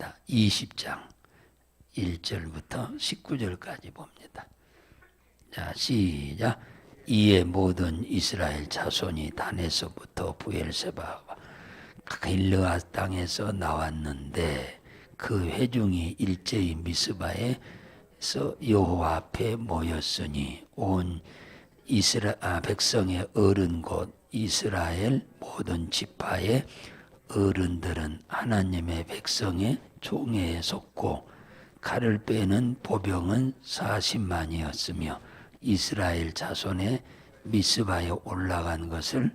봅니다. 20장 1절부터 19절까지 봅니다. 자, 시작. 이에 모든 이스라엘 자손이 단에서부터 브엘세바와 길르아 땅에서 나왔는데 그 회중이 일제히 미스바에서 여호와 앞에 모였으니 온 백성의 어른 곧 이스라엘 모든 지파의 어른들은 하나님의 백성의 총회에 속고 칼을 빼는 보병은 40만이었으며 이스라엘 자손의 미스바에 올라간 것을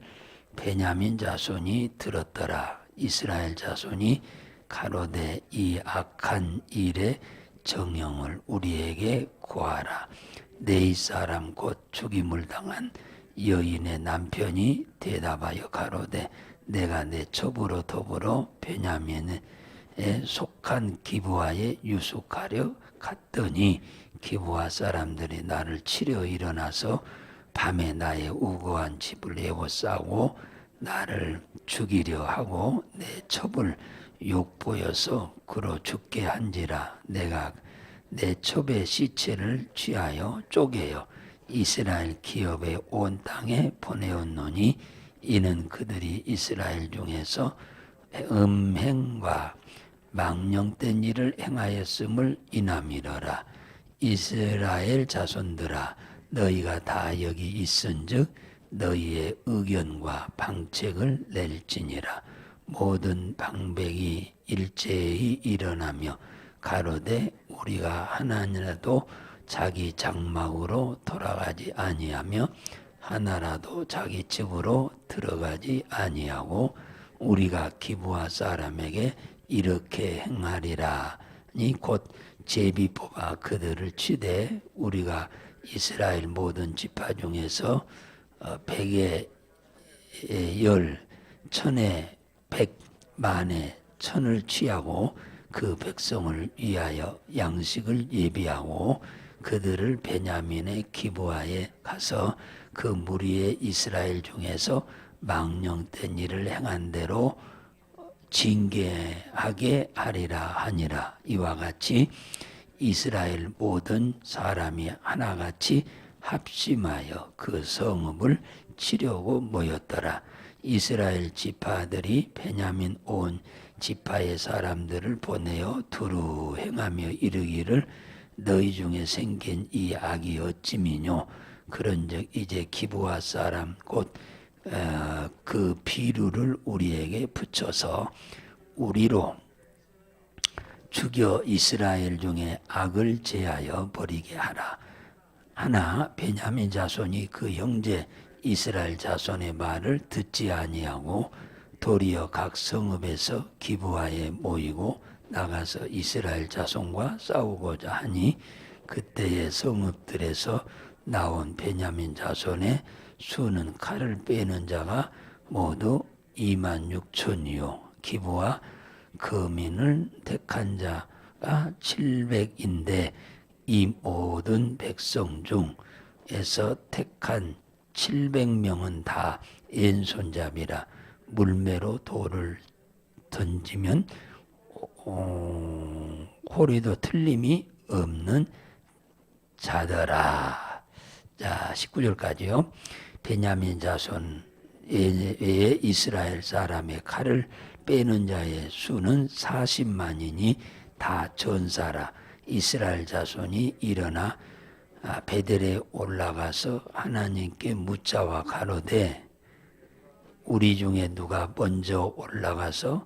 베냐민 자손이 들었더라. 이스라엘 자손이 가로되 이 악한 일의 정형을 우리에게 구하라. 네이 사람 곧 죽임을 당한 여인의 남편이 대답하여 가로되 내가 내 첩으로 더불어 베냐민에 속한 기브아에 유숙하려 갔더니 기브아 사람들이 나를 치려 일어나서 밤에 나의 우거한 집을 에워싸고 나를 죽이려 하고 내 첩을 욕보여서 그로 죽게 한지라. 내가 내 첩의 시체를 취하여 쪼개어 이스라엘 기업의 온 땅에 보내었노니 이는 그들이 이스라엘 중에서 음행과 망령된 일을 행하였음을 인함이러라. 이스라엘 자손들아 너희가 다 여기 있은즉 너희의 의견과 방책을 낼지니라. 모든 방백이 일제히 일어나며 가로되 우리가 하나라도 자기 장막으로 돌아가지 아니하며 하나라도 자기 집으로 들어가지 아니하고 우리가 기브아 사람에게 이렇게 행하리라니 곧 제비 뽑아 그들을 치되 우리가 이스라엘 모든 지파 중에서 100에 10, 1000에 100, 만에 1000을 취하고 그 백성을 위하여 양식을 예비하고 그들을 베냐민의 기브아에 가서 그 무리의 이스라엘 중에서 망령된 일을 행한 대로 징계하게 하리라 하니라. 이와 같이 이스라엘 모든 사람이 하나같이 합심하여 그 성읍을 치려고 모였더라. 이스라엘 지파들이 베냐민 온 지파의 사람들을 보내어 두루 행하며 이르기를 너희 중에 생긴 이 악이 어찌미뇨. 그런즉 이제 기브아 사람 곧 그 비루를 우리에게 붙여서 우리로 죽여 이스라엘 중에 악을 제하여 버리게 하라. 하나 베냐민 자손이 그 형제 이스라엘 자손의 말을 듣지 아니하고 도리어 각 성읍에서 기브아에 모이고 나가서 이스라엘 자손과 싸우고자 하니 그때의 성읍들에서 나온 베냐민 자손의 수는 칼을 빼는 자가 모두 26,000이요 기브아 거민을 택한 자가 700인데 이 모든 백성 중에서 택한 700명은 다 왼손잡이라. 물매로 돌을 던지면 호리도 틀림이 없는 자더라. 자, 19절까지요. 베냐민 자손 외에 이스라엘 사람의 칼을 빼는 자의 수는 40만이니 다 전사라. 이스라엘 자손이 일어나 베델에 올라가서 하나님께 묻자와 가로되 우리 중에 누가 먼저 올라가서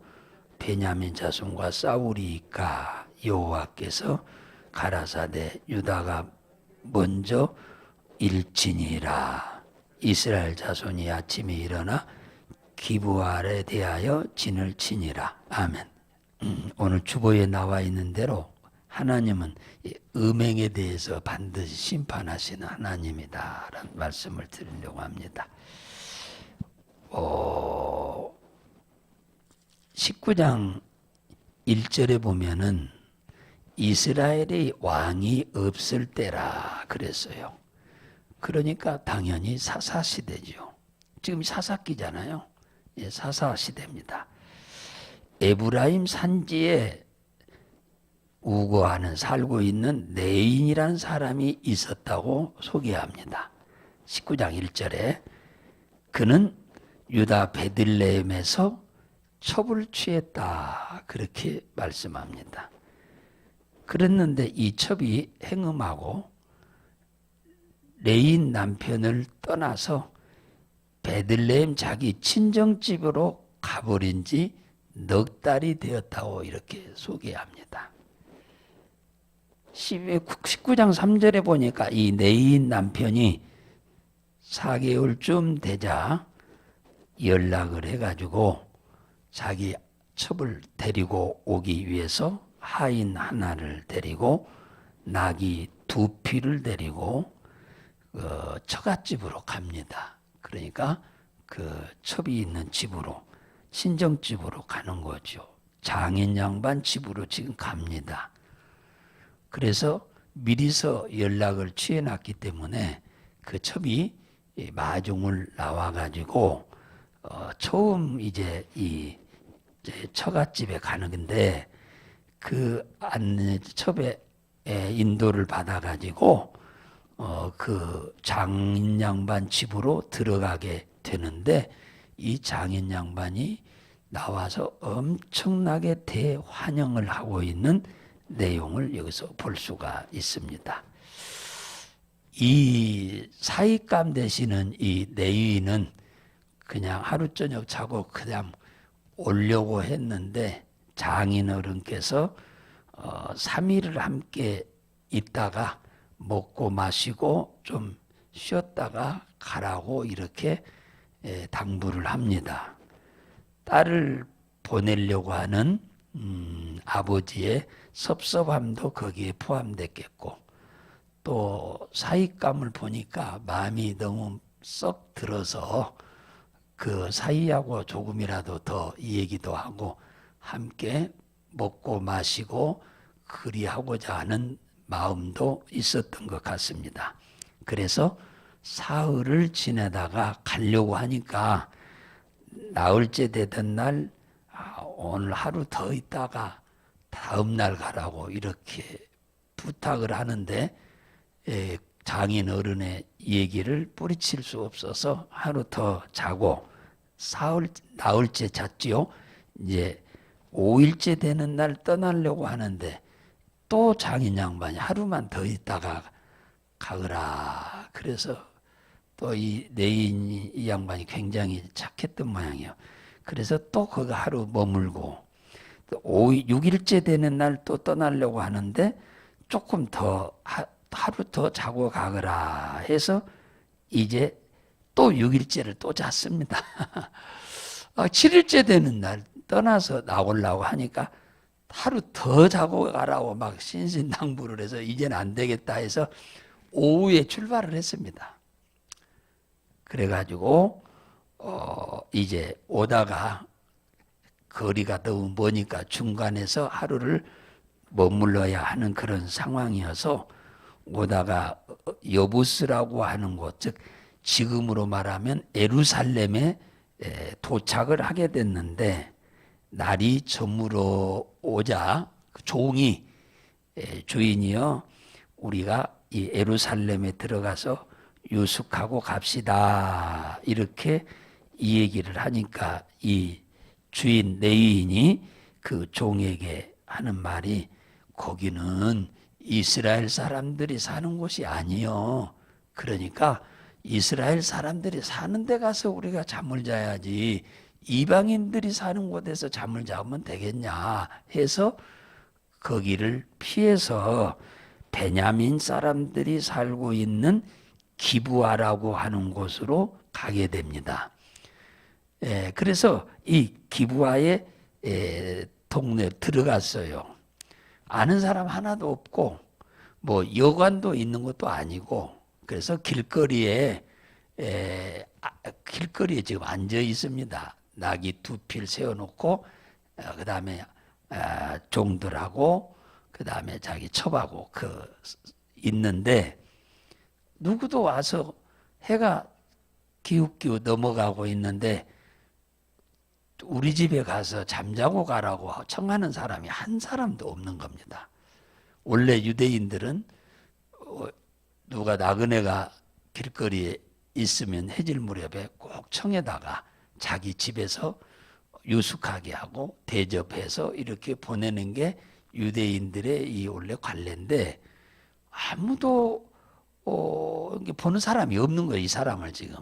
베냐민 자손과 싸우리이까. 여호와께서 가라사대 유다가 먼저 일진이라. 이스라엘 자손이 아침에 일어나 기브아에 대하여 진을 치니라. 아멘. 오늘 주보에 나와 있는 대로 하나님은 음행에 대해서 반드시 심판하시는 하나님이다 라는 말씀을 드리려고 합니다. 19장 1절에 보면은 이스라엘의 왕이 없을 때라 그랬어요. 그러니까 당연히 사사시대죠. 지금 사사기잖아요. 예, 사사시대입니다. 에브라임 산지에 우거하는 살고 있는 내인이라는 사람이 있었다고 소개합니다. 19장 1절에 그는 유다 베들레헴에서 첩을 취했다 그렇게 말씀합니다. 그랬는데 이 첩이 행음하고 레인 남편을 떠나서 베들레헴 자기 친정집으로 가버린 지 넉 달이 되었다고 이렇게 소개합니다. 19장 3절에 보니까 이 네인 남편이 4개월쯤 되자 연락을 해가지고 자기 첩을 데리고 오기 위해서 하인 하나를 데리고 나귀 2匹를 데리고 처갓집으로 갑니다. 그러니까 그 첩이 있는 집으로 친정집으로 가는 거죠. 장인 양반 집으로 지금 갑니다. 그래서 미리서 연락을 취해놨기 때문에 그 첩이 마중을 나와가지고 처음 이제 이 처갓집에 가는 건데 그 첩의 인도를 받아가지고 그 장인 양반 집으로 들어가게 되는데 이 장인 양반이 나와서 엄청나게 대환영을 하고 있는 내용을 여기서 볼 수가 있습니다. 이 사익감 되시는 이 레위인은 그냥 하루 저녁 자고 그냥 오려고 했는데 장인어른께서 3일을 함께 있다가 먹고 마시고 좀 쉬었다가 가라고 이렇게 당부를 합니다. 딸을 보내려고 하는 아버지의 섭섭함도 거기에 포함됐겠고 또 사익감을 보니까 마음이 너무 썩 들어서 그 사이하고 조금이라도 더 얘기도 하고 함께 먹고 마시고 그리하고자 하는 마음도 있었던 것 같습니다. 그래서 사흘을 지내다가 가려고 하니까 나흘째 되던 날 오늘 하루 더 있다가 다음 날 가라고 이렇게 부탁을 하는데 장인 어른의 얘기를 뿌리칠 수 없어서 하루 더 자고 나흘째 잤지요. 이제 5일째 되는 날 떠나려고 하는데 또 장인 양반이 하루만 더 있다가 가거라. 그래서 또 이 내인 이 양반이 굉장히 착했던 모양이에요. 그래서 또 거기 하루 머물고 또 6일째 되는 날 또 떠나려고 하는데 조금 더 하루 더 자고 가거라 해서 이제 또 6일째를 또 잤습니다. 7일째 되는 날 떠나서 나오려고 하니까 하루 더 자고 가라고 막 신신당부를 해서 이제는 안 되겠다 해서 오후에 출발을 했습니다. 그래가지고 이제 오다가 거리가 너무 머니까 중간에서 하루를 머물러야 하는 그런 상황이어서 오다가 여부스라고 하는 곳, 즉 지금으로 말하면 예루살렘에 도착을 하게 됐는데 날이 저물어 오자 그 종이 주인이요 우리가 이 예루살렘에 들어가서 유숙하고 갑시다 이렇게 이 얘기를 하니까 이 주인 레위인이 그 종에게 하는 말이 거기는 이스라엘 사람들이 사는 곳이 아니요. 그러니까 이스라엘 사람들이 사는 데 가서 우리가 잠을 자야지 이방인들이 사는 곳에서 잠을 자면 되겠냐 해서 거기를 피해서 베냐민 사람들이 살고 있는 기브아라고 하는 곳으로 가게 됩니다. 그래서 이 기브아의 동네에 들어갔어요. 아는 사람 하나도 없고 뭐 여관도 있는 것도 아니고 그래서 길거리에 지금 앉아 있습니다. 나귀 2匹를 세워놓고 그 다음에 종들하고 그 다음에 자기 첩하고 있는데 누구도 와서 해가 기웃기웃 넘어가고 있는데 우리 집에 가서 잠자고 가라고 청하는 사람이 한 사람도 없는 겁니다. 원래 유대인들은 누가 나그네가 길거리에 있으면 해질 무렵에 꼭 청에다가 자기 집에서 유숙하게 하고 대접해서 이렇게 보내는 게 유대인들의 이 원래 관례인데 아무도 보는 사람이 없는 거예요, 이 사람을 지금.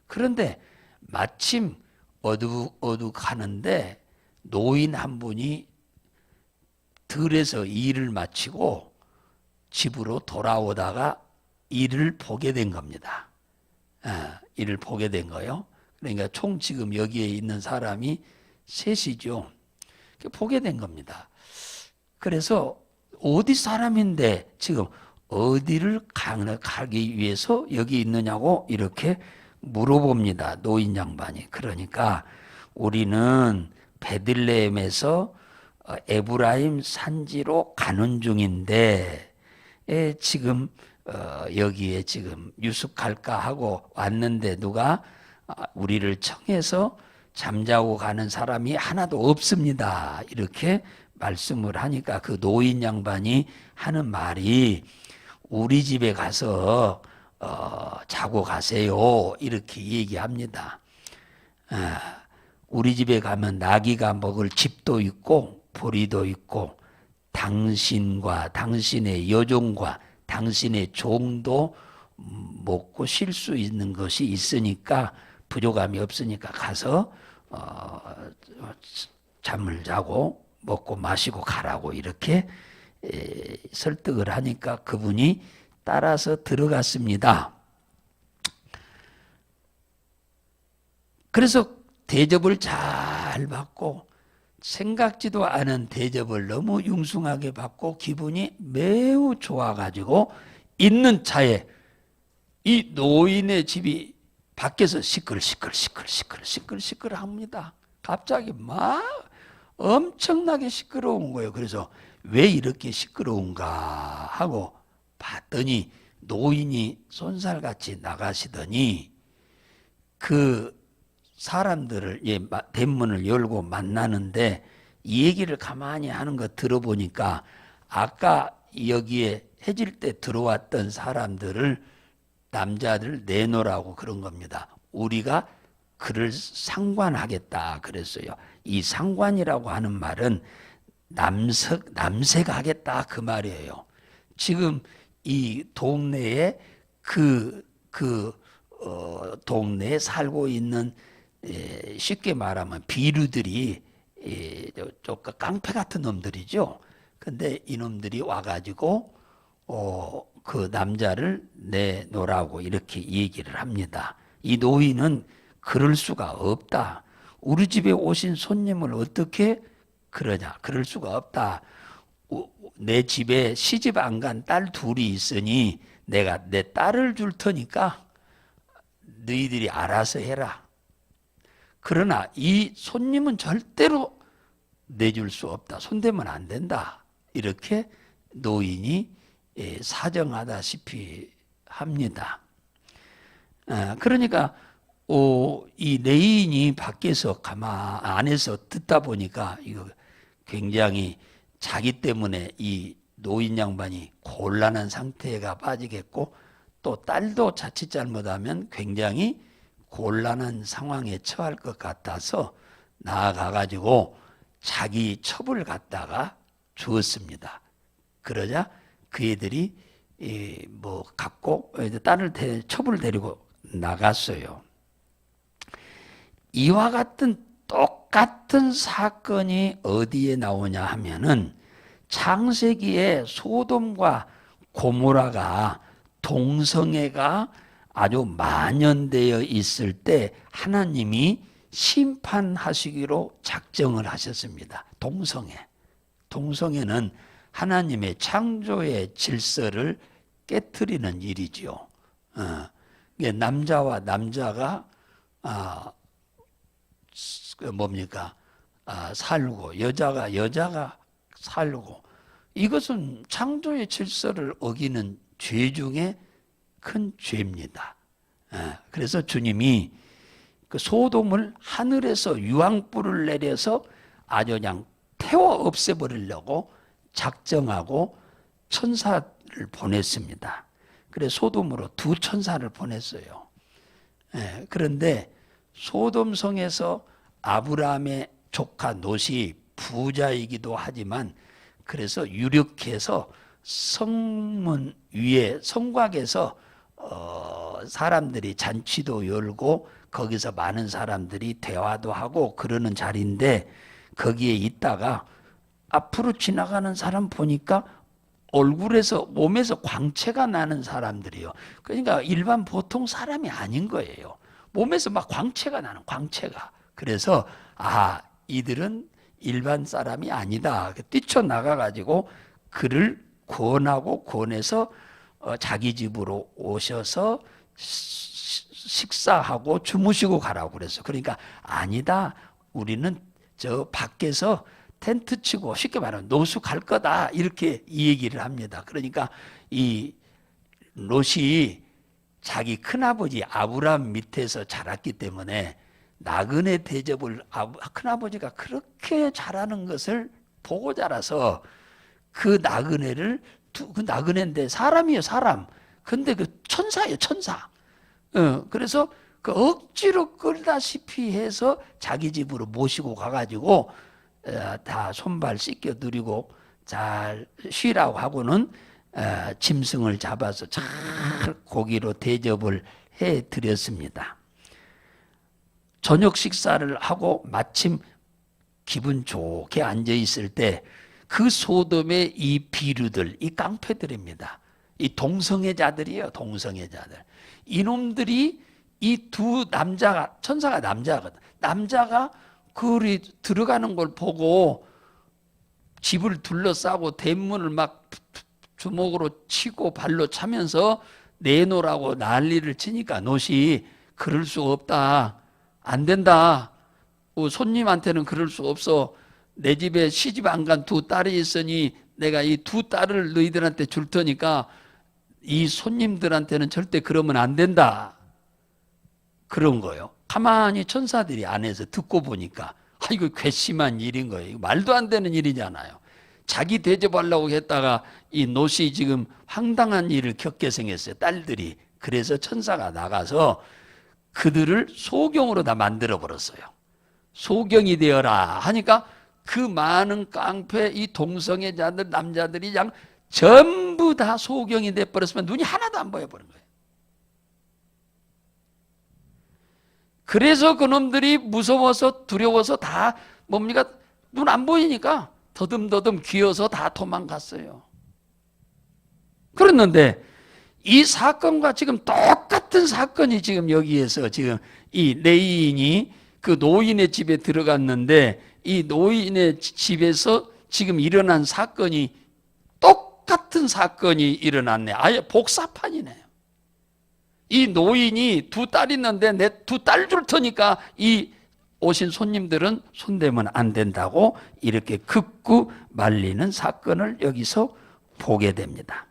그런데 마침 어둑어둑하는데 노인 한 분이 들에서 일을 마치고 집으로 돌아오다가 이를 보게 된 겁니다. 이를 보게 된 거예요. 그러니까 총 지금 여기에 있는 사람이 셋이죠. 보게 된 겁니다. 그래서 어디 사람인데 지금 어디를 가기 위해서 여기 있느냐고 이렇게 물어봅니다. 노인 양반이. 그러니까 우리는 베들레헴에서 에브라임 산지로 가는 중인데 지금 여기에 지금 유숙할까 하고 왔는데 누가 우리를 청해서 잠자고 가는 사람이 하나도 없습니다. 이렇게 말씀을 하니까 그 노인 양반이 하는 말이 우리 집에 가서 자고 가세요. 이렇게 얘기합니다. 우리 집에 가면 나귀가 먹을 집도 있고 보리도 있고 당신과 당신의 여종과 당신의 종도 먹고 쉴 수 있는 것이 있으니까 부족함이 없으니까 가서 잠을 자고 먹고 마시고 가라고 이렇게 설득을 하니까 그분이 따라서 들어갔습니다. 그래서 대접을 잘 받고 생각지도 않은 대접을 너무 융숭하게 받고 기분이 매우 좋아가지고 있는 차에 이 노인의 집이 밖에서 시끌시끌 합니다. 갑자기 막 엄청나게 시끄러운 거예요. 그래서 왜 이렇게 시끄러운가 하고 봤더니 노인이 쏜살같이 나가시더니 그 사람들을 대문을 열고 만나는데 이 얘기를 가만히 하는 거 들어보니까 아까 여기에 해질 때 들어왔던 사람들을 남자들 내놓으라고 그런 겁니다. 우리가 그를 상관하겠다 그랬어요. 이 상관이라고 하는 말은 남색하겠다 그 말이에요. 지금 이 동네에 동네에 살고 있는 쉽게 말하면 비류들이 깡패 같은 놈들이죠. 근데 이놈들이 와가지고 그 남자를 내놓으라고 이렇게 얘기를 합니다. 이 노인은 그럴 수가 없다. 우리 집에 오신 손님을 어떻게 그러냐. 그럴 수가 없다. 내 집에 시집 안 간 딸 둘이 있으니 내가 내 딸을 줄 테니까 너희들이 알아서 해라. 그러나 이 손님은 절대로 내줄 수 없다. 손대면 안 된다. 이렇게 노인이 사정하다시피 합니다. 그러니까 이 레인이 밖에서 안에서 듣다 보니까 이거 굉장히 자기 때문에 이 노인 양반이 곤란한 상태가 빠지겠고 또 딸도 자칫 잘못하면 굉장히 곤란한 상황에 처할 것 같아서 나아가가지고 자기 첩을 갖다가 주었습니다. 그러자 그 애들이 갖고 딸을 첩을 데리고 나갔어요. 이와 같은 똑같은 사건이 어디에 나오냐 하면은 창세기에 소돔과 고모라가 동성애가 아주 만연되어 있을 때 하나님이 심판하시기로 작정을 하셨습니다. 동성애는 하나님의 창조의 질서를 깨트리는 일이죠. 남자와 남자가 살고 여자가 살고 이것은 창조의 질서를 어기는 죄 중에 큰 죄입니다. 그래서 주님이 그 소돔을 하늘에서 유황불을 내려서 아주 그냥 태워 없애버리려고 작정하고 천사를 보냈습니다. 그래 소돔으로 두 천사를 보냈어요. 그런데 소돔성에서 아브라함의 조카 롯이 부자이기도 하지만 그래서 유력해서 성문 위에 성곽에서 사람들이 잔치도 열고 거기서 많은 사람들이 대화도 하고 그러는 자리인데 거기에 있다가 앞으로 지나가는 사람 보니까 얼굴에서 몸에서 광채가 나는 사람들이요. 그러니까 일반 보통 사람이 아닌 거예요. 몸에서 막 광채가 나는 광채가. 그래서 이들은 일반 사람이 아니다. 뛰쳐나가 가지고 그를 권해서 자기 집으로 오셔서 식사하고 주무시고 가라고 그랬어. 그러니까 아니다. 우리는 저 밖에서 텐트 치고 쉽게 말하면 노숙 갈 거다. 이렇게 이 얘기를 합니다. 그러니까 이 롯이 자기 큰아버지 아브라함 밑에서 자랐기 때문에 나그네 대접을 큰아버지가 그렇게 잘하는 것을 보고 자라서 그 나그네인데 사람이에요, 사람. 근데 그 천사예요, 천사. 그래서 그 억지로 끌다시피 해서 자기 집으로 모시고 가가지고 다 손발 씻겨 드리고 잘 쉬라고 하고는 짐승을 잡아서 잘 고기로 대접을 해 드렸습니다. 저녁 식사를 하고 마침 기분 좋게 앉아 있을 때 그 소돔의 이 비류들, 이 깡패들입니다. 이 동성애자들이에요, 동성애자들. 이놈들이 이 두 남자가, 천사가 남자거든. 남자가 그리 들어가는 걸 보고 집을 둘러싸고 대문을 막 주먹으로 치고 발로 차면서 내놓으라고 난리를 치니까 롯이 그럴 수 없다. 안 된다. 손님한테는 그럴 수 없어. 내 집에 시집 안 간 두 딸이 있으니 내가 이 두 딸을 너희들한테 줄 테니까 이 손님들한테는 절대 그러면 안 된다. 그런 거예요. 가만히 천사들이 안에서 듣고 보니까 이거 괘씸한 일인 거예요. 이거 말도 안 되는 일이잖아요. 자기 대접하려고 했다가 이 롯이 지금 황당한 일을 겪게 생겼어요. 딸들이. 그래서 천사가 나가서 그들을 소경으로 다 만들어 버렸어요. 소경이 되어라 하니까 그 많은 깡패 이 동성애자들 남자들이 그냥 전부 다 소경이 돼 버렸으면 눈이 하나도 안 보여버린 거예요. 그래서 그놈들이 무서워서 두려워서 다 뭡니까? 눈 안 보이니까 더듬더듬 기어서 다 도망갔어요. 그랬는데 이 사건과 지금 똑같은 사건이 지금 여기에서 지금 이 레인이 그 노인의 집에 들어갔는데 이 노인의 집에서 지금 일어난 사건이 똑같은 사건이 일어났네. 아예 복사판이네요. 이 노인이 두 딸 있는데 내 두 딸 줄 테니까 이 오신 손님들은 손대면 안 된다고 이렇게 긋고 말리는 사건을 여기서 보게 됩니다.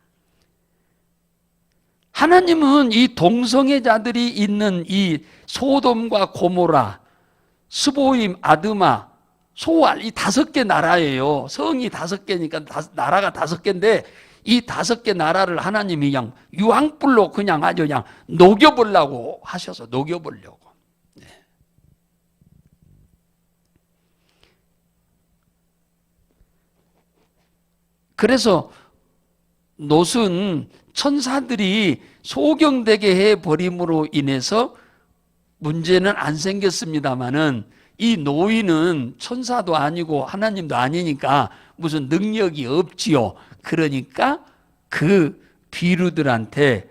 하나님은 이 동성애자들이 있는 이 소돔과 고모라, 스보임, 아드마, 소알 이 5개 나라예요. 성이 5개니까 나라가 5개인데 이 5개 나라를 하나님이 그냥 유황불로 그냥 아주 그냥 녹여보려고 하셔서 녹여보려고. 네. 그래서 롯은 천사들이 소경되게 해버림으로 인해서 문제는 안 생겼습니다마는 이 노인은 천사도 아니고 하나님도 아니니까 무슨 능력이 없지요. 그러니까 그 비루들한테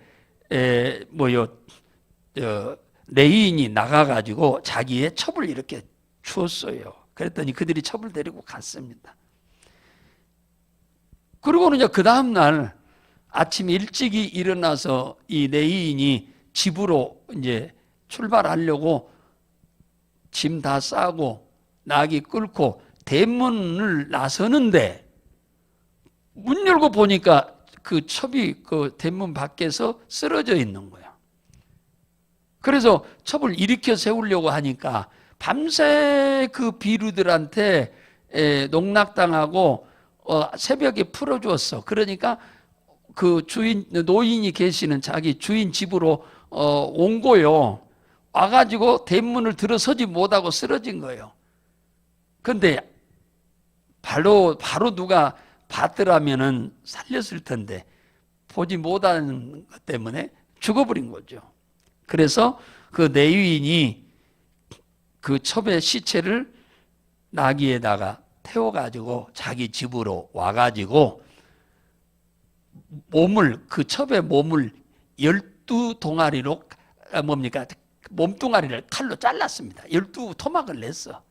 레인이 나가가지고 자기의 첩을 이렇게 주었어요. 그랬더니 그들이 첩을 데리고 갔습니다. 그리고는 이제 그 다음날 아침 일찍이 일어나서 이 레인이 집으로 이제 출발하려고 짐 다 싸고 나귀 끌고 대문을 나서는데 문 열고 보니까 그 첩이 그 대문 밖에서 쓰러져 있는 거야. 그래서 첩을 일으켜 세우려고 하니까 밤새 그 비루들한테 농락당하고 새벽에 풀어주었어. 그러니까 그 주인, 노인이 계시는 자기 주인 집으로 온 거요. 와가지고 대문을 들어서지 못하고 쓰러진 거예요. 근데 바로 누가 봤더라면은 살렸을 텐데 보지 못하는 것 때문에 죽어버린 거죠. 그래서 그 레위인이 그 첩의 시체를 나귀에다가 태워가지고 자기 집으로 와가지고 그 첩의 몸을 12동아리로 뭡니까? 몸뚱아리를 칼로 잘랐습니다. 12토막을 냈어.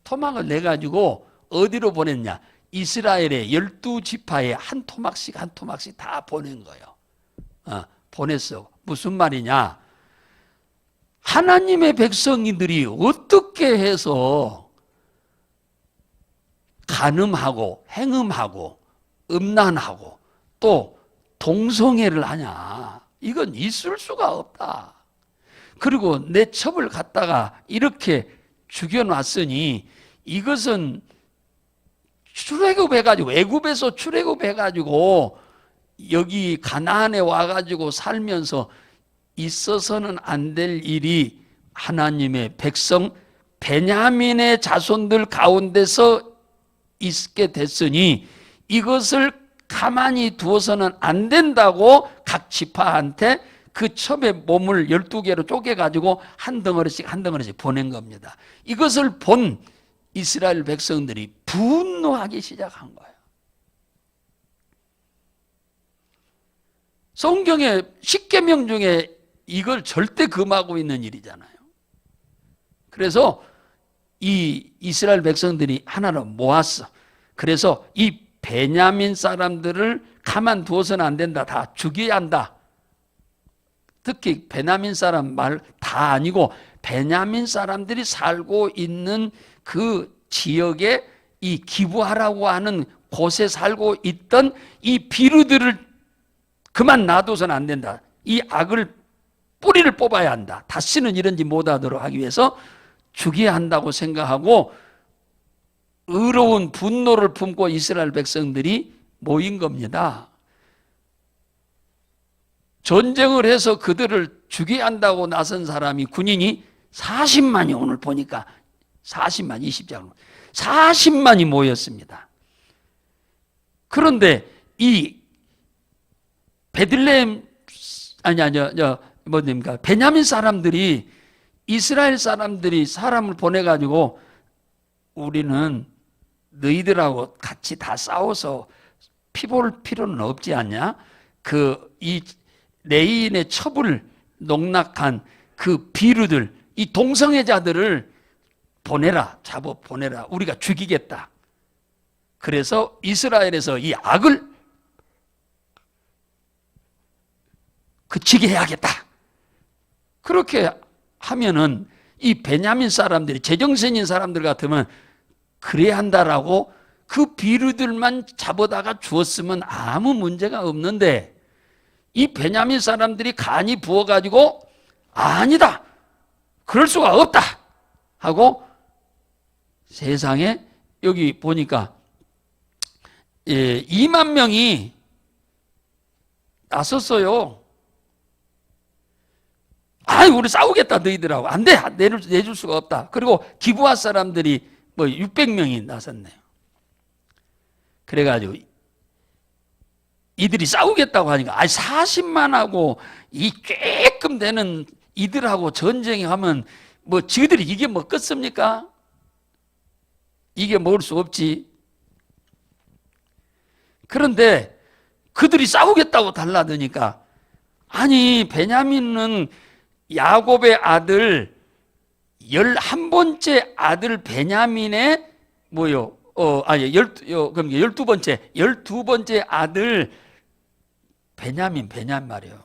토막을 내가지고 어디로 보냈냐? 이스라엘의 12지파에 한 토막씩 다 보낸 거예요. 보냈어. 무슨 말이냐? 하나님의 백성이들이 어떻게 해서 간음하고 행음하고 음란하고 또 동성애를 하냐? 이건 있을 수가 없다. 그리고 내 첩을 갖다가 이렇게 죽여놨으니 이것은 출애굽해가지고 애굽에서 출애굽해가지고 여기 가나안에 와가지고 살면서 있어서는 안 될 일이 하나님의 백성 베냐민의 자손들 가운데서 있게 됐으니 이것을 가만히 두어서는 안 된다고 각 지파한테 그 첩의 몸을 12개로 쪼개가지고 한 덩어리씩 보낸 겁니다. 이것을 본 이스라엘 백성들이 분노하기 시작한 거예요. 성경의 10계명 중에 이걸 절대 금하고 있는 일이잖아요. 그래서 이 이스라엘 백성들이 하나로 모았어. 그래서 이 베냐민 사람들을 가만두어서는 안 된다. 다 죽여야 한다. 특히 베냐민 사람 말 다 아니고 베냐민 사람들이 살고 있는 그 지역에 이 기브아라고 하는 곳에 살고 있던 이 비루들을 그만 놔둬서는 안 된다. 이 악을 뿌리를 뽑아야 한다. 다시는 이런 짓 못하도록 하기 위해서 죽여야 한다고 생각하고 의로운 분노를 품고 이스라엘 백성들이 모인 겁니다. 전쟁을 해서 그들을 죽여야 한다고 나선 사람이 군인이 40만이 오늘 보니까 40만 20장 40만이 모였습니다. 그런데 이 베들레헴 뭡니까? 베냐민 사람들이 이스라엘 사람들이 사람을 보내가지고 우리는 너희들하고 같이 다 싸워서 피 볼 필요는 없지 않냐? 이 레위인의 첩을 농락한 그 비루들, 이 동성애자들을 잡아 보내라. 우리가 죽이겠다. 그래서 이스라엘에서 이 악을 그치게 해야겠다. 그렇게 하면은 이 베냐민 사람들이 제정신인 사람들 같으면 그래야 한다라고 그 비루들만 잡아다가 주었으면 아무 문제가 없는데 이 베냐민 사람들이 간이 부어가지고 아니다. 그럴 수가 없다. 하고 세상에 여기 보니까 2만 명이 나섰어요. 우리 싸우겠다 너희들하고. 안 돼. 내줄 수가 없다. 그리고 기브아 사람들이 600명이 나섰네요. 그래가지고 이들이 싸우겠다고 하니까 40만하고 이 조금 되는 이들하고 전쟁하면 지들이 이게 먹겠습니까? 이게 먹을 수 없지. 그런데 그들이 싸우겠다고 달라드니까 베냐민은 야곱의 아들 11번째 아들 베냐민의 12번째 아들 베냐민 말이에요.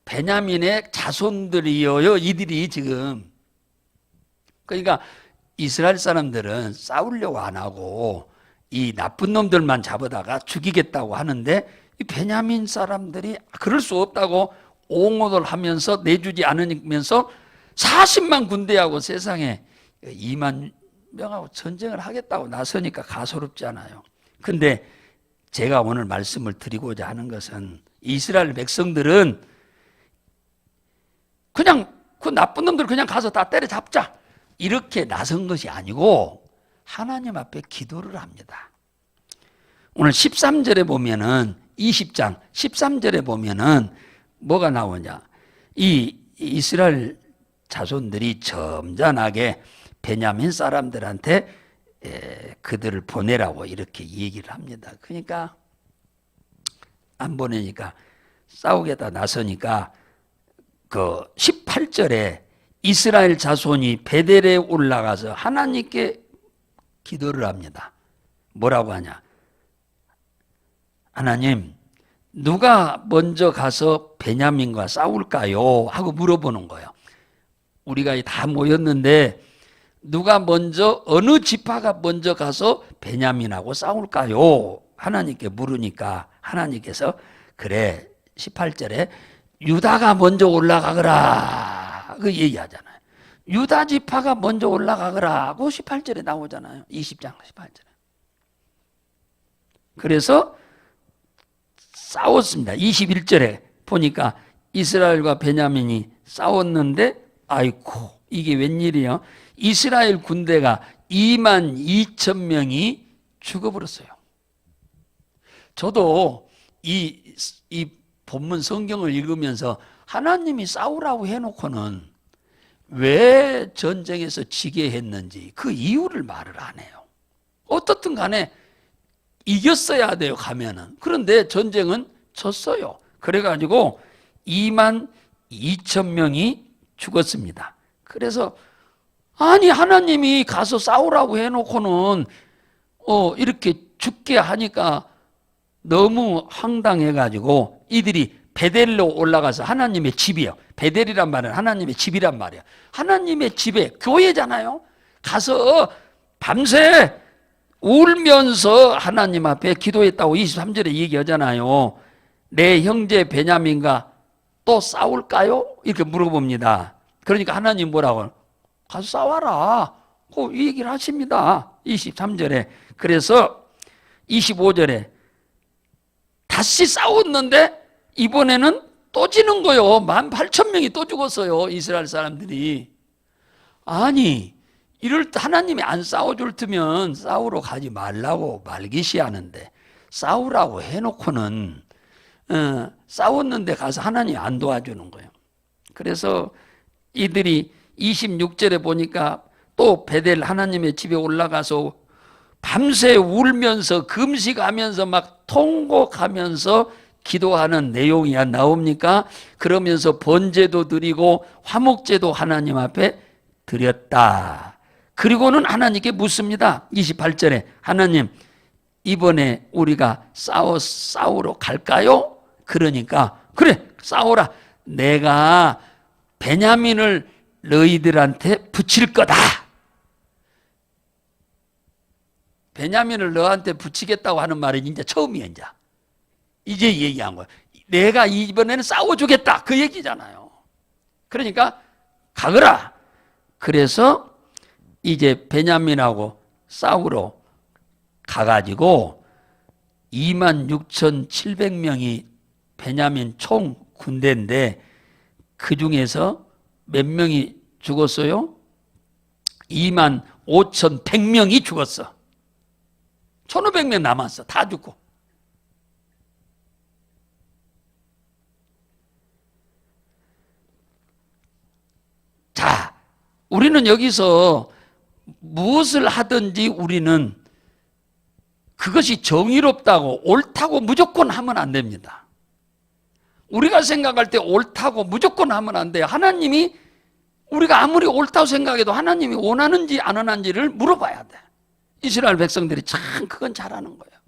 베냐민의 자손들이요. 이들이 지금 그러니까 이스라엘 사람들은 싸우려고 안 하고 이 나쁜 놈들만 잡아다가 죽이겠다고 하는데 이 베냐민 사람들이 그럴 수 없다고 옹호를 하면서 내주지 않으면서 40만 군대하고 세상에 2만 명하고 전쟁을 하겠다고 나서니까 가소롭지 않아요. 근데 제가 오늘 말씀을 드리고자 하는 것은 이스라엘 백성들은 그냥 그 나쁜 놈들 그냥 가서 다 때려잡자 이렇게 나선 것이 아니고 하나님 앞에 기도를 합니다. 오늘 13절에 보면은 20장 13절에 보면은 뭐가 나오냐? 이 이스라엘 자손들이 점잖하게 베냐민 사람들한테 그들을 보내라고 이렇게 얘기를 합니다. 그러니까 안 보내니까 싸우겠다 나서니까 그 18절에 이스라엘 자손이 베델에 올라가서 하나님께 기도를 합니다. 뭐라고 하냐? 하나님, 누가 먼저 가서 베냐민과 싸울까요? 하고 물어보는 거예요. 우리가 다 모였는데 누가 먼저 어느 지파가 먼저 가서 베냐민하고 싸울까요? 하나님께 물으니까 하나님께서 그래 18절에 유다가 먼저 올라가거라 그 얘기하잖아요. 유다 지파가 먼저 올라가거라 하고 18절에 나오잖아요. 20장 18절에. 그래서 싸웠습니다. 21절에 보니까 이스라엘과 베냐민이 싸웠는데 아이고 이게 웬일이에요? 이스라엘 군대가 2만 2천 명이 죽어버렸어요. 저도 이 본문 성경을 읽으면서 하나님이 싸우라고 해놓고는 왜 전쟁에서 지게 했는지 그 이유를 말을 안 해요. 어떻든 간에 이겼어야 돼요, 가면은. 그런데 전쟁은 졌어요. 그래가지고 2만 2천 명이 죽었습니다. 그래서 아니 하나님이 가서 싸우라고 해놓고는 이렇게 죽게 하니까 너무 황당해가지고 이들이 베델로 올라가서 하나님의 집이요. 베델이란 말은 하나님의 집이란 말이에요. 하나님의 집에 교회잖아요. 가서 밤새 울면서 하나님 앞에 기도했다고 23절에 얘기하잖아요. 내 형제 베냐민과 또 싸울까요? 이렇게 물어봅니다. 그러니까 하나님 뭐라고? 가서 싸워라. 이 얘기를 하십니다. 23절에. 그래서 25절에 다시 싸웠는데 이번에는 또 지는 거예요. 18,000명이 또 죽었어요. 이스라엘 사람들이. 아니 이럴 때 하나님이 안 싸워줄 테면 싸우러 가지 말라고 말기시하는데 싸우라고 해놓고는 싸웠는데 가서 하나님이 안 도와주는 거예요. 그래서 이들이 26절에 보니까 또 베델 하나님의 집에 올라가서 밤새 울면서 금식하면서 막 통곡하면서 기도하는 내용이 나옵니까? 그러면서 번제도 드리고 화목제도 하나님 앞에 드렸다. 그리고는 하나님께 묻습니다. 28절에 하나님 이번에 우리가 싸우러 갈까요? 그러니까 그래 싸워라. 내가 베냐민을 너희들한테 붙일 거다. 베냐민을 너한테 붙이겠다고 하는 말은 이제 처음이야. 이제 얘기한 거야. 내가 이번에는 싸워주겠다 그 얘기잖아요. 그러니까 가거라. 그래서 이제 베냐민하고 싸우러 가가지고 26,700명이 베냐민 총 군대인데 그 중에서 몇 명이 죽었어요? 25,100명이 죽었어. 1,500명 남았어. 다 죽고. 자, 우리는 여기서 무엇을 하든지 우리는 그것이 정의롭다고 옳다고 무조건 하면 안 됩니다. 우리가 생각할 때 옳다고 무조건 하면 안 돼요. 하나님이 우리가 아무리 옳다고 생각해도 하나님이 원하는지 안 원하는지를 물어봐야 돼. 이스라엘 백성들이 참 그건 잘하는 거예요.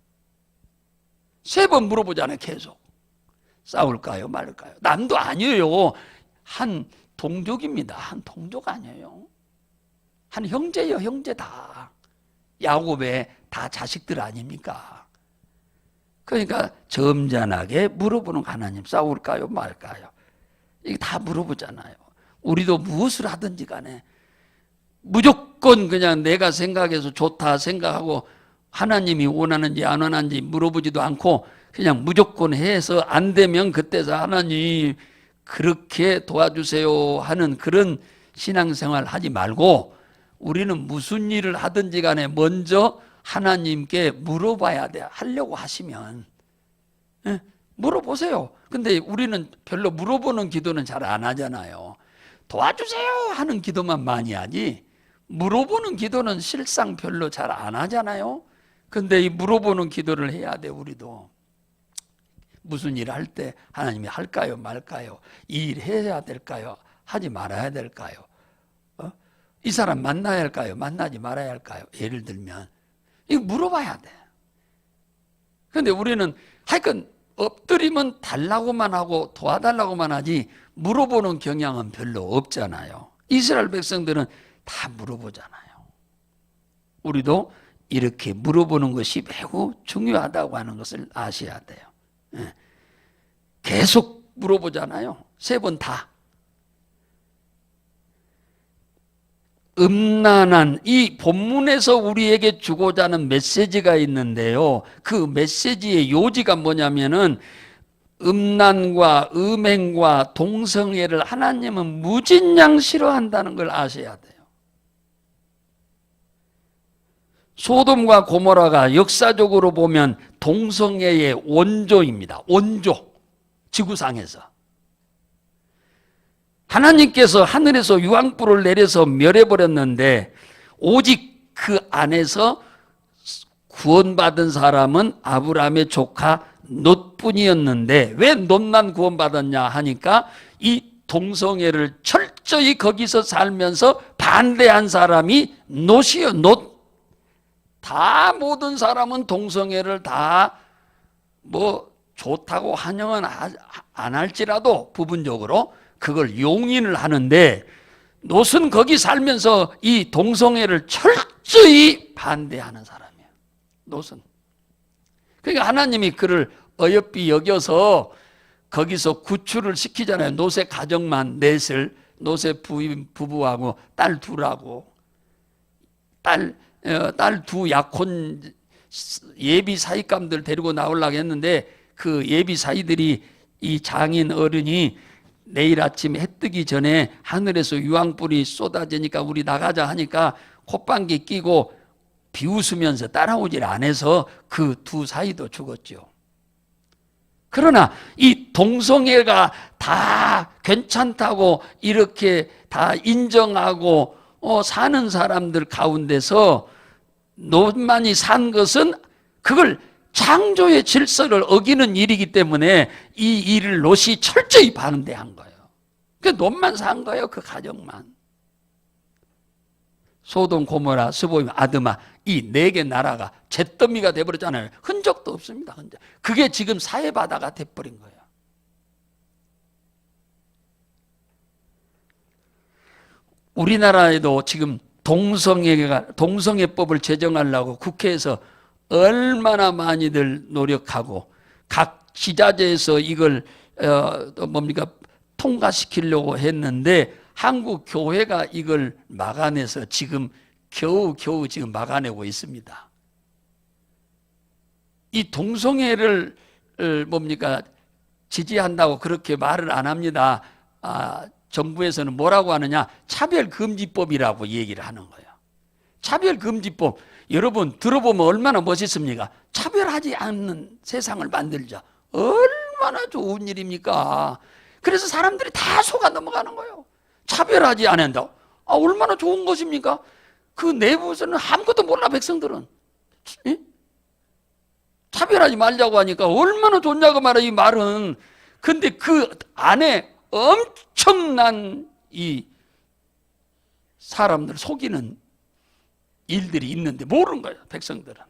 3번 물어보잖아요. 계속. 싸울까요 말까요? 남도 아니에요. 한 동족입니다. 한 동족 아니에요. 한 형제예요. 형제 다. 야곱의 다 자식들 아닙니까? 그러니까 점잖하게 물어보는 하나님 싸울까요 말까요? 이게 다 물어보잖아요. 우리도 무엇을 하든지 간에 무조건 그냥 내가 생각해서 좋다 생각하고 하나님이 원하는지 안 원하는지 물어보지도 않고 그냥 무조건 해서 안 되면 그때서 하나님 그렇게 도와주세요 하는 그런 신앙생활 하지 말고 우리는 무슨 일을 하든지 간에 먼저 하나님께 물어봐야 돼. 하려고 하시면. 예? 물어보세요. 근데 우리는 별로 물어보는 기도는 잘 안 하잖아요. 도와주세요 하는 기도만 많이 하지 물어보는 기도는 실상 별로 잘 안 하잖아요. 근데 이 물어보는 기도를 해야 돼. 우리도 무슨 일을 할 때 하나님이 할까요 말까요? 이 일 해야 될까요? 하지 말아야 될까요? 이 사람 만나야 할까요? 만나지 말아야 할까요? 예를 들면 이거 물어봐야 돼. 근데 우리는 하여간 엎드리면 달라고만 하고 도와달라고만 하지 물어보는 경향은 별로 없잖아요. 이스라엘 백성들은 다 물어보잖아요. 우리도 이렇게 물어보는 것이 매우 중요하다고 하는 것을 아셔야 돼요. 계속 물어보잖아요. 3번 다. 음란한 이 본문에서 우리에게 주고자 하는 메시지가 있는데요. 그 메시지의 요지가 뭐냐면은 음란과 음행과 동성애를 하나님은 무진장 싫어한다는 걸 아셔야 돼요. 소돔과 고모라가 역사적으로 보면 동성애의 원조입니다. 원조. 지구상에서. 하나님께서 하늘에서 유황불을 내려서 멸해버렸는데 오직 그 안에서 구원받은 사람은 아브라함의 조카 롯뿐이었는데 왜 롯만 구원받았냐 하니까 이 동성애를 철저히 거기서 살면서 반대한 사람이 롯이요. 롯. 다 모든 사람은 동성애를 다 뭐 좋다고 환영은 안 할지라도 부분적으로 그걸 용인을 하는데 롯은 거기 살면서 이 동성애를 철저히 반대하는 사람이에요. 롯은. 그러니까 하나님이 그를 어여삐 여겨서 거기서 구출을 시키잖아요. 롯의 가정만 넷을 롯의 부부하고 딸 둘하고 딸 두 약혼 예비 사익감들 데리고 나오려고 했는데 그 예비 사이들이 이 장인 어른이 내일 아침 해 뜨기 전에 하늘에서 유황불이 쏟아지니까 우리 나가자 하니까 콧방귀 끼고 비웃으면서 따라오질 않아서 그 두 사이도 죽었죠. 그러나 이 동성애가 다 괜찮다고 이렇게 다 인정하고 사는 사람들 가운데서 롯만이 산 것은 그걸 창조의 질서를 어기는 일이기 때문에 이 일을 롯이 철저히 반대한 거예요. 그 롯만 산 거예요. 그 가정만. 소돔, 고모라, 스보임, 아드마 이 4개 나라가 잿더미가 돼버렸잖아요. 흔적도 없습니다. 흔적. 그게 지금 사해바다가 돼버린 거예요. 우리나라에도 지금 동성애법을 제정하려고 국회에서 얼마나 많이들 노력하고 각 지자체에서 이걸 통과시키려고 했는데 한국 교회가 이걸 막아내서 지금 겨우 지금 막아내고 있습니다. 이 동성애를 지지한다고 그렇게 말을 안 합니다. 정부에서는 뭐라고 하느냐? 차별금지법이라고 얘기를 하는 거예요. 차별금지법. 여러분 들어보면 얼마나 멋있습니까? 차별하지 않는 세상을 만들자. 얼마나 좋은 일입니까? 그래서 사람들이 다 속아 넘어가는 거예요. 차별하지 않는다. 얼마나 좋은 것입니까? 그 내부에서는 아무것도 몰라 백성들은. 예? 차별하지 말자고 하니까 얼마나 좋냐고 말해 이 말은. 근데 그 안에 엄청난 이 사람들 속이는 일들이 있는데 모르는 거예요. 백성들은.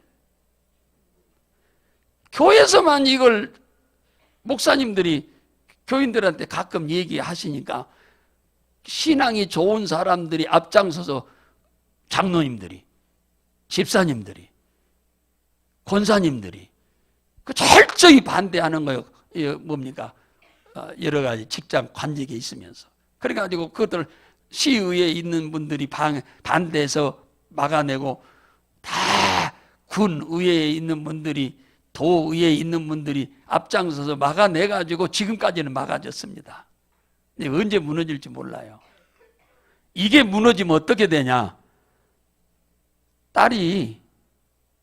교회에서만 이걸 목사님들이 교인들한테 가끔 얘기하시니까 신앙이 좋은 사람들이 앞장서서 장로님들이, 집사님들이, 권사님들이 그 철저히 반대하는 거예요. 뭡니까? 여러 가지 직장 관직에 있으면서. 그래가지고 그것들 시의회에 있는 분들이 반대해서 막아내고 다 군 의회에 있는 분들이, 도의회에 있는 분들이 앞장서서 막아내가지고 지금까지는 막아졌습니다. 근데 언제 무너질지 몰라요. 이게 무너지면 어떻게 되냐? 딸이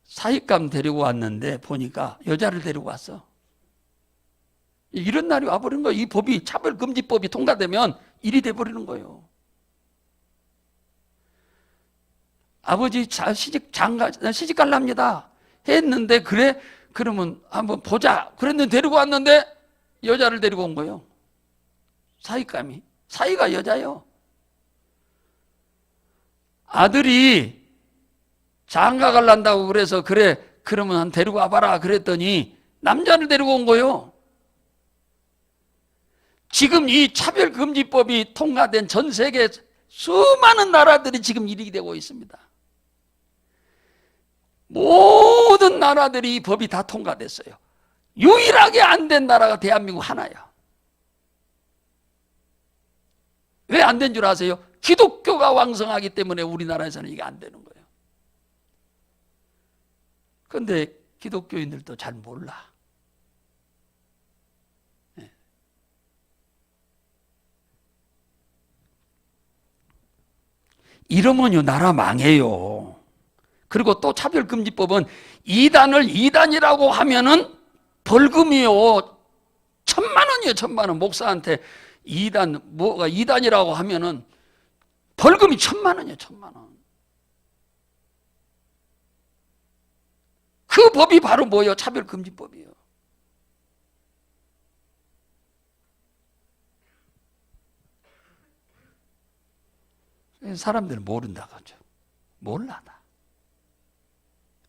사익감 데리고 왔는데 보니까 여자를 데리고 왔어. 이런 날이 와버린 거예요. 이 법이, 차별금지법이 통과되면 일이 돼버리는 거예요. 아버지 시집 갈랍니다 했는데, 그래? 그러면 한번 보자. 그랬는데 데리고 왔는데 여자를 데리고 온 거예요. 사익감이. 사이가 여자예요. 아들이 장가 갈란다고 그래서, 그래, 그러면 한 데리고 와봐라 그랬더니 남자를 데리고 온 거예요. 지금 이 차별금지법이 통과된 전 세계 수많은 나라들이 지금 일이 되고 있습니다. 모든 나라들이 이 법이 다 통과됐어요. 유일하게 안 된 나라가 대한민국 하나야. 왜 안 된 줄 아세요? 기독교가 왕성하기 때문에 우리나라에서는 이게 안 되는 거예요. 그런데 기독교인들도 잘 몰라. 이러면요, 나라 망해요. 그리고 또 차별금지법은 이단을 이단이라고 하면은 벌금이요. 1,000만 원이에요, 1,000만 원. 목사한테 이단, 뭐가 이단이라고 하면은 벌금이 1,000만 원이에요, 1,000만 원. 그 법이 바로 뭐예요? 차별금지법이에요. 사람들은 모른다고 하죠. 몰라.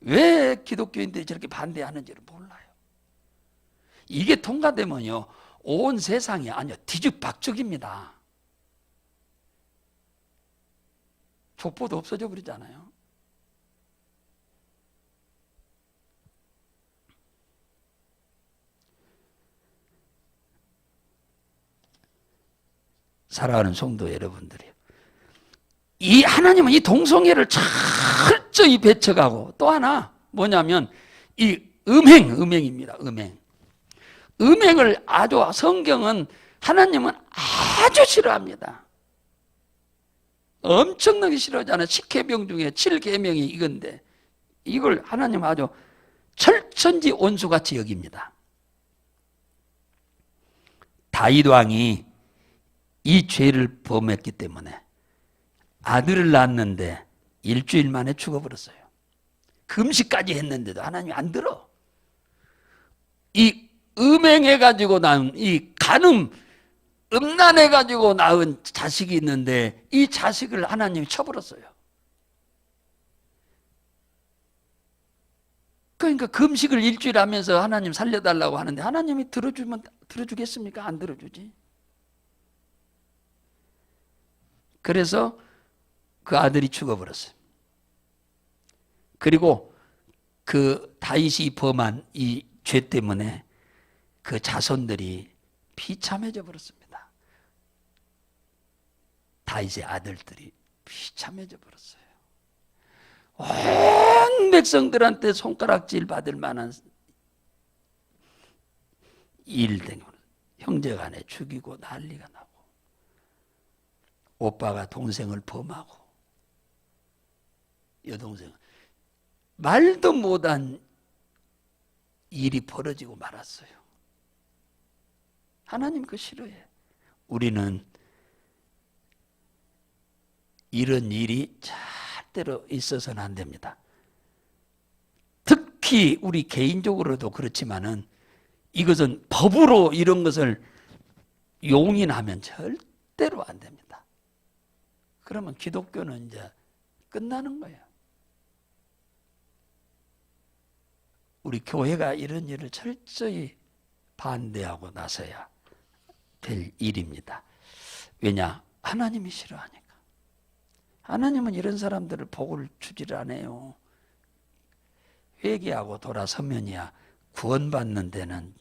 왜 기독교인들이 저렇게 반대하는지를 몰라요. 이게 통과되면요, 온 세상이 아니요, 뒤죽박죽입니다. 족보도 없어져 버리잖아요. 사랑하는 성도 여러분들이요, 이 하나님은 이 동성애를 철저히 배척하고, 또 하나 뭐냐면 이 음행입니다. 음행을 아주, 성경은, 하나님은 아주 싫어합니다. 엄청나게 싫어하잖아요. 10계명 중에 7계명이 이건데, 이걸 하나님 아주 철천지 온수같이 여깁니다. 다윗 왕이 이 죄를 범했기 때문에 아들을 낳았는데 일주일 만에 죽어버렸어요. 금식까지 했는데도 하나님이 안 들어. 이 음행해가지고 낳은, 이 간음, 음란해가지고 낳은 자식이 있는데 이 자식을 하나님이 쳐버렸어요. 그러니까 금식을 일주일 하면서 하나님 살려달라고 하는데 하나님이 들어주겠습니까? 안 들어주지. 그래서 그 아들이 죽어버렸어요. 그리고 그 다윗이 범한 이 죄 때문에 그 자손들이 비참해져 버렸습니다. 다윗의 아들들이 비참해져 버렸어요. 온 백성들한테 손가락질 받을 만한 일 된 거예요. 형제간에 죽이고 난리가 나고, 오빠가 동생을 범하고, 여동생, 말도 못한 일이 벌어지고 말았어요. 하나님 그거 싫어해. 우리는 이런 일이 절대로 있어서는 안 됩니다. 특히 우리 개인적으로도 그렇지만은 이것은 법으로 이런 것을 용인하면 절대로 안 됩니다. 그러면 기독교는 이제 끝나는 거예요. 우리 교회가 이런 일을 철저히 반대하고 나서야 될 일입니다. 왜냐? 하나님이 싫어하니까. 하나님은 이런 사람들을 복을 주지를 않아요. 회개하고 돌아서면이야 구원받는 데는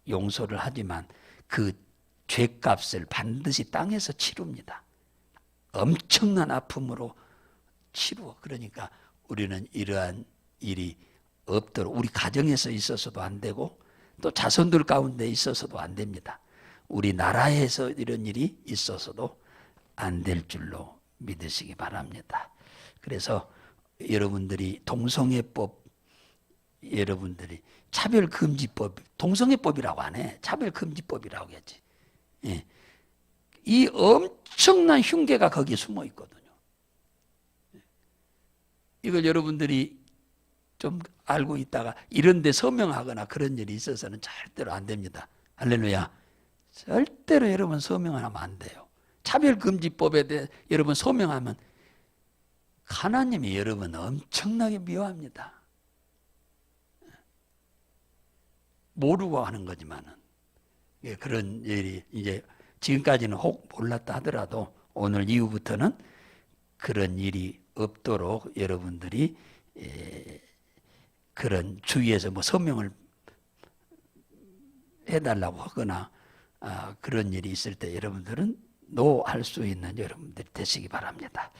용서를 하지만 그 죄값을 반드시 땅에서 치릅니다. 엄청난 아픔으로 치루어. 그러니까 우리는 이러한 일이 없도록 우리 가정에서 있어서도 안 되고 또 자손들 가운데 있어서도 안 됩니다. 우리 나라에서 이런 일이 있어서도 안 될 줄로 믿으시기 바랍니다. 그래서 여러분들이 동성애법, 여러분들이 차별금지법, 동성애법이라고 안 해. 차별금지법이라고 하지. 예. 이 엄청난 흉계가 거기에 숨어 있거든요. 이걸 여러분들이 좀 알고 있다가 이런 데 서명하거나 그런 일이 있어서는 절대로 안 됩니다. 할렐루야. 절대로 여러분 서명하면 안 돼요. 차별금지법에 대해 여러분 서명하면 하나님이 여러분 엄청나게 미워합니다. 모르고 하는 거지만은 그런 일이 이제 지금까지는 혹 몰랐다 하더라도 오늘 이후부터는 그런 일이 없도록 여러분들이 그런 주위에서 뭐 서명을 해달라고 하거나 그런 일이 있을 때 여러분들은 노 할 수 있는 여러분들이 되시기 바랍니다.